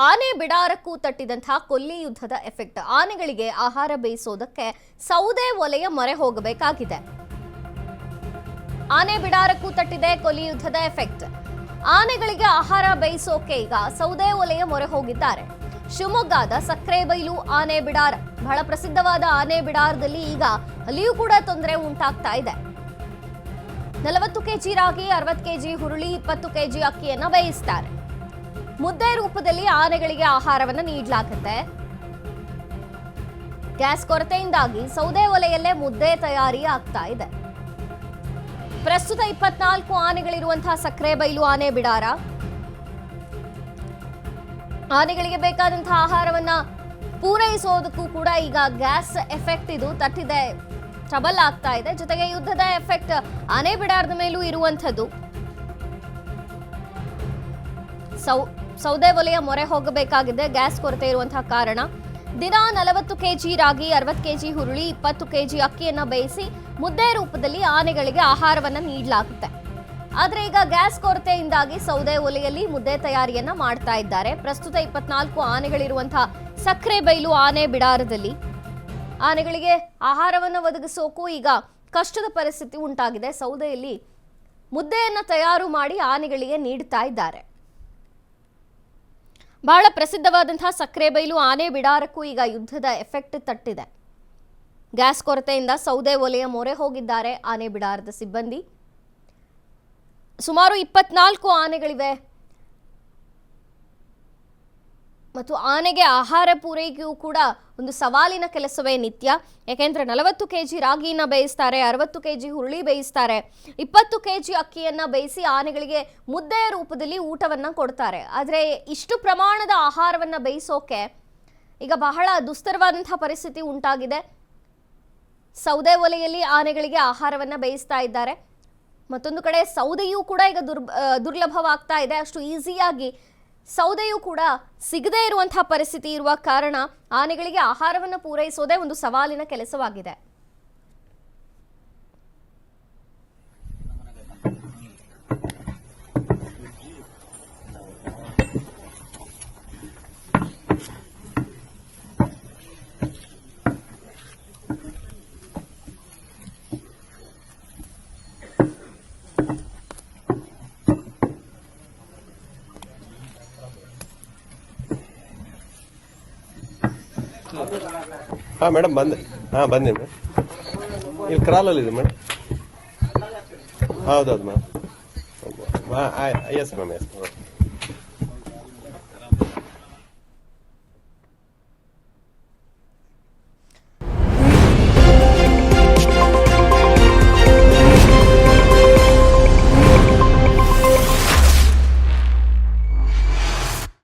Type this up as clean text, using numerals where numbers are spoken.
ಆನೆ ಬಿಡಾರಕ್ಕೂ ತಟ್ಟಿದಂತಹ ಕೊಲ್ಲಿ ಯುದ್ಧದ ಎಫೆಕ್ಟ್. ಆನೆಗಳಿಗೆ ಆಹಾರ ಬೇಯಿಸೋದಕ್ಕೆ ಸೌದೆ ಒಲೆಯ ಮೊರೆ ಹೋಗಬೇಕಾಗಿದೆ. ಆನೆ ಬಿಡಾರಕ್ಕೂ ತಟ್ಟಿದೆ ಕೊಲ್ಲಿ ಯುದ್ಧದ ಎಫೆಕ್ಟ್. ಆನೆಗಳಿಗೆ ಆಹಾರ ಬೇಯಿಸೋಕೆ ಈಗ ಸೌದೆ ಒಲೆಯ ಮೊರೆ ಹೋಗಿದ್ದಾರೆ. ಶಿವಮೊಗ್ಗದ ಸಕ್ರೆಬೈಲು ಆನೆ ಬಿಡಾರ ಬಹಳ ಪ್ರಸಿದ್ಧವಾದ ಆನೆ ಬಿಡಾರದಲ್ಲಿ ಈಗ ಅಲ್ಲಿಯೂ ಕೂಡ ತೊಂದರೆ ಉಂಟಾಗ್ತಾ ಇದೆ. 40 ಕೆಜಿ ರಾಗಿ, 60 ಕೆಜಿ ಹುರುಳಿ, 20 ಕೆಜಿ ಅಕ್ಕಿಯನ್ನ ಬೇಯಿಸ್ತಾರೆ. ಮುದ್ದೆ ರೂಪದಲ್ಲಿ ಆನೆಗಳಿಗೆ ಆಹಾರವನ್ನು ನೀಡಲಾಗುತ್ತೆ. ಗ್ಯಾಸ್ ಕೊರತೆಯಿಂದಾಗಿ ಸೌದೆ ಒಲೆಯಲ್ಲೇ ಮುದ್ದೆ ತಯಾರಿ ಆಗ್ತಾ ಇದೆ. ಪ್ರಸ್ತುತ 24 ಆನೆಗಳಿರುವಂತಹ ಸಕ್ರೆಬೈಲು ಆನೆ ಬಿಡಾರ. ಆನೆಗಳಿಗೆ ಬೇಕಾದಂತಹ ಆಹಾರವನ್ನ ಪೂರೈಸೋದಕ್ಕೂ ಕೂಡ ಈಗ ಗ್ಯಾಸ್ ಎಫೆಕ್ಟ್ ಇದು ತಟ್ಟಿದೆ, ಟ್ರಬಲ್ ಆಗ್ತಾ ಇದೆ. ಜೊತೆಗೆ ಯುದ್ಧದ ಎಫೆಕ್ಟ್ ಆನೆ ಬಿಡಾರದ ಮೇಲೂ ಇರುವಂಥದ್ದು. ಸೌದೆ ಒಲೆಯ ಮೊರೆ ಹೋಗಬೇಕಾಗಿದೆ ಗ್ಯಾಸ್ ಕೊರತೆ ಇರುವಂತಹ ಕಾರಣ. ದಿನ 40 ಕೆಜಿ ರಾಗಿ, 60 ಕೆಜಿ ಹುರುಳಿ, 20 ಕೆಜಿ ಅಕ್ಕಿಯನ್ನ ಬೇಯಿಸಿ ಮುದ್ದೆ ರೂಪದಲ್ಲಿ ಆನೆಗಳಿಗೆ ಆಹಾರವನ್ನ ನೀಡಲಾಗುತ್ತೆ. ಆದ್ರೆ ಈಗ ಗ್ಯಾಸ್ ಕೊರತೆಯಿಂದಾಗಿ ಸೌದೆ ಒಲೆಯಲ್ಲಿ ಮುದ್ದೆ ತಯಾರಿಯನ್ನ ಮಾಡ್ತಾ ಇದ್ದಾರೆ. ಪ್ರಸ್ತುತ 24 ಆನೆಗಳಿರುವಂತಹ ಸಕ್ರೆಬೈಲು ಆನೆ ಬಿಡಾರದಲ್ಲಿ ಆನೆಗಳಿಗೆ ಆಹಾರವನ್ನು ಒದಗಿಸೋಕು ಈಗ ಕಷ್ಟದ ಪರಿಸ್ಥಿತಿ ಉಂಟಾಗಿದೆ. ಸೌದೆಯಲ್ಲಿ ಮುದ್ದೆಯನ್ನ ತಯಾರು ಮಾಡಿ ಆನೆಗಳಿಗೆ ನೀಡ್ತಾ ಇದ್ದಾರೆ. ಬಹಳ ಪ್ರಸಿದ್ಧವಾದಂತಹ ಸಕ್ರೆಬೈಲು ಆನೆ ಬಿಡಾರಕ್ಕೂ ಈಗ ಯುದ್ಧದ ಎಫೆಕ್ಟ್ ತಟ್ಟಿದೆ. ಗ್ಯಾಸ್ ಕೊರತೆಯಿಂದ ಸೌದೆ ಒಲೆಯ ಮೊರೆ ಹೋಗಿದ್ದಾರೆ ಆನೆ ಬಿಡಾರದ ಸಿಬ್ಬಂದಿ. ಸುಮಾರು 24 ಆನೆಗಳಿವೆ ಮತ್ತು ಆನೆಗೆ ಆಹಾರ ಪೂರೈಕೆಯೂ ಕೂಡ ಒಂದು ಸವಾಲಿನ ಕೆಲಸವೇ ನಿತ್ಯ. ಯಾಕೆಂದ್ರೆ 40 ಕೆಜಿ ರಾಗಿಯನ್ನ ಬೇಯಿಸ್ತಾರೆ, 60 ಕೆಜಿ ಹುರುಳಿ ಬೇಯಿಸ್ತಾರೆ, 20 ಕೆಜಿ ಅಕ್ಕಿಯನ್ನ ಬೇಯಿಸಿ ಆನೆಗಳಿಗೆ ಮುದ್ದೆಯ ರೂಪದಲ್ಲಿ ಊಟವನ್ನ ಕೊಡ್ತಾರೆ. ಆದರೆ ಇಷ್ಟು ಪ್ರಮಾಣದ ಆಹಾರವನ್ನ ಬೇಯಿಸೋಕೆ ಈಗ ಬಹಳ ದುಸ್ತರವಾದಂತಹ ಪರಿಸ್ಥಿತಿ ಉಂಟಾಗಿದೆ. ಸೌದೆ ಒಲೆಯಲ್ಲಿ ಆನೆಗಳಿಗೆ ಆಹಾರವನ್ನ ಬೇಯಿಸ್ತಾ ಇದ್ದಾರೆ. ಮತ್ತೊಂದು ಕಡೆ ಸೌದೆಯೂ ಕೂಡ ಈಗ ದುರ್ಲಭವಾಗ್ತಾ ಇದೆ. ಅಷ್ಟು ಈಸಿಯಾಗಿ ಸೌದೆಯೂ ಕೂಡ ಸಿಗದೇ ಇರುವಂತಹ ಪರಿಸ್ಥಿತಿ ಇರುವ ಕಾರಣ ಆನೆಗಳಿಗೆ ಆಹಾರವನ್ನು ಪೂರೈಸೋದೇ ಒಂದು ಸವಾಲಿನ ಕೆಲಸವಾಗಿದೆ. ಹಾಂ ಮೇಡಮ್ ಬಂದೆ. ಹಾಂ ಬಂದೆ ಮೇಡಮ್. ಇಲ್ಲಿ ಕ್ರಾಲಲ್ಲಿದೆ ಮೇಡಮ್. ಹೌದೌದು ಮ್ಯಾಮ್. Yes ma'am, S.